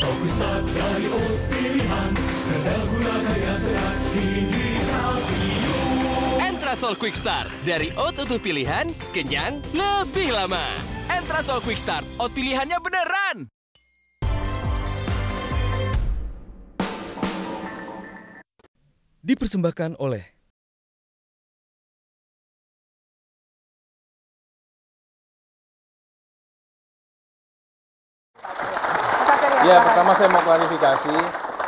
Sokwistar dari oat pilihan, rendah gula kaya serat, tinggi kalsium. Entrasol Quickstar dari oat utuh pilihan, kenyang lebih lama. Entrasol Quickstar, oat pilihannya beneran. Dipersembahkan oleh Ya, pertama saya mau klarifikasi,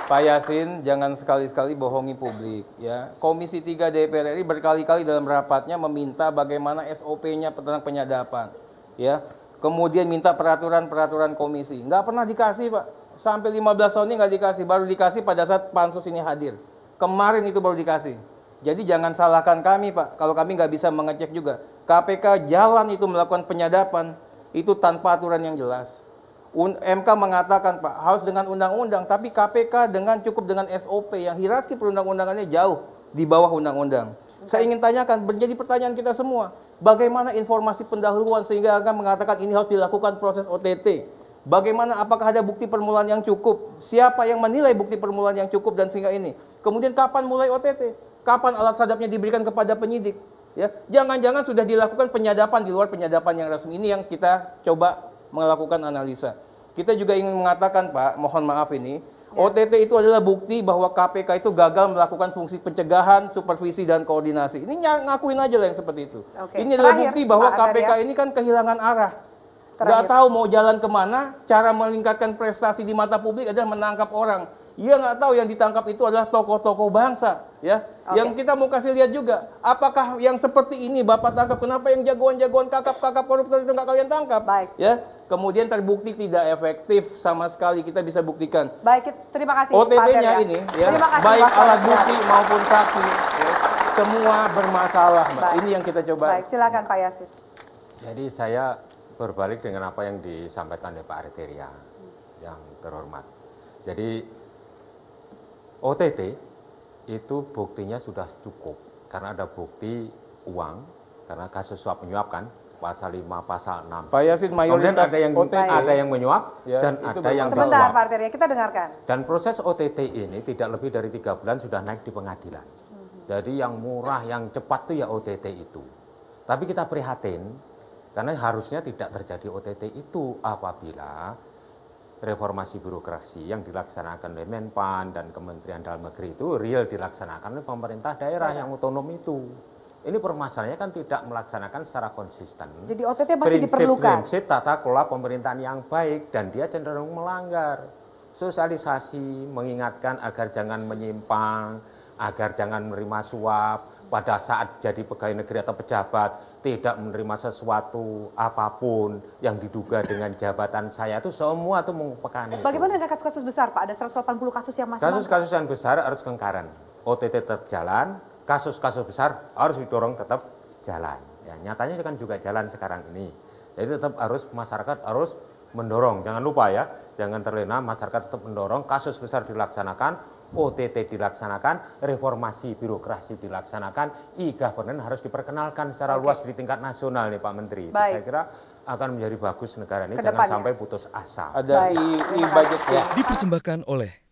Pak Yasin jangan sekali-sekali bohongi publik. Ya, Komisi 3 DPR RI berkali-kali dalam rapatnya meminta bagaimana SOP-nya tentang penyadapan. Ya, kemudian minta peraturan-peraturan komisi. Nggak pernah dikasih, Pak. Sampai 15 tahun ini nggak dikasih, baru dikasih pada saat pansus ini hadir. Kemarin itu baru dikasih. Jadi jangan salahkan kami, Pak, kalau kami nggak bisa mengecek juga. KPK jalan itu melakukan penyadapan, itu tanpa aturan yang jelas. MK mengatakan, Pak, harus dengan undang-undang, tapi KPK dengan cukup dengan SOP yang hierarki perundang-undangannya jauh di bawah undang-undang. Saya ingin tanyakan, menjadi pertanyaan kita semua, bagaimana informasi pendahuluan sehingga akan mengatakan ini harus dilakukan proses OTT? Bagaimana, apakah ada bukti permulaan yang cukup? Siapa yang menilai bukti permulaan yang cukup dan sehingga ini? Kemudian kapan mulai OTT? Kapan alat sadapnya diberikan kepada penyidik? Ya, jangan-jangan sudah dilakukan penyadapan di luar penyadapan yang resmi. Ini yang kita coba melakukan analisa. Kita juga ingin mengatakan, Pak, mohon maaf ini, OTT itu adalah bukti bahwa KPK itu gagal melakukan fungsi pencegahan, supervisi, dan koordinasi. Ini ngakuin aja lah yang seperti itu. Ini adalah bukti bahwa KPK ini kan kehilangan arah. Nggak tahu mau jalan kemana, cara meningkatkan prestasi di mata publik adalah menangkap orang. Ia nggak tahu yang ditangkap itu adalah tokoh-tokoh bangsa, ya. Yang kita mau kasih lihat juga, apakah yang seperti ini Bapak tangkap? Kenapa yang jagoan-jagoan kakap-kakap koruptor itu nggak kalian tangkap? Baik. Ya, kemudian terbukti tidak efektif sama sekali, kita bisa buktikan. Baik, terima kasih. OTT-nya ini, ya, baik alat bukti maupun saksi, ya, semua bermasalah, Mbak. Ini yang kita coba. Baik, silakan Pak Yasin. Jadi saya berbalik dengan apa yang disampaikan oleh Pak Arteria yang terhormat. Jadi OTT itu buktinya sudah cukup karena ada bukti uang, karena kasus suap menyuap kan, pasal 5, pasal 6. Pak Yasin, mayoritas ada yang menyuap ya, dan ada yang disuap. Sebentar Pak Arteria, kita dengarkan. Dan proses OTT ini tidak lebih dari 3 bulan sudah naik di pengadilan. Jadi yang murah, yang cepat itu ya OTT itu. Tapi kita prihatin karena harusnya tidak terjadi OTT itu apabila reformasi birokrasi yang dilaksanakan oleh Menpan dan Kementerian Dalam Negeri itu real dilaksanakan oleh pemerintah daerah yang otonom itu. Ini permasalahannya kan tidak melaksanakan secara konsisten. Jadi OTT masih diperlukan. Prinsip tata kelola pemerintahan yang baik dan dia cenderung melanggar. Sosialisasi, mengingatkan agar jangan menyimpang, agar jangan menerima suap, pada saat jadi pegawai negeri atau pejabat tidak menerima sesuatu apapun yang diduga dengan jabatan saya itu semua itu merupakan itu. Bagaimana dengan kasus-kasus besar Pak? Ada 180 kasus yang masih kasus-kasus yang besar harus kengkaran. OTT tetap jalan, kasus-kasus besar harus didorong tetap jalan. Ya, nyatanya kan juga jalan sekarang ini. Jadi tetap harus masyarakat harus mendorong. Jangan lupa ya, jangan terlena, masyarakat tetap mendorong kasus besar dilaksanakan, OTT dilaksanakan, reformasi birokrasi dilaksanakan, e-governance harus diperkenalkan secara luas di tingkat nasional nih Pak Menteri. Saya kira akan menjadi bagus negara ini, jangan sampai putus asa. Ada e-budget dipersembahkan oleh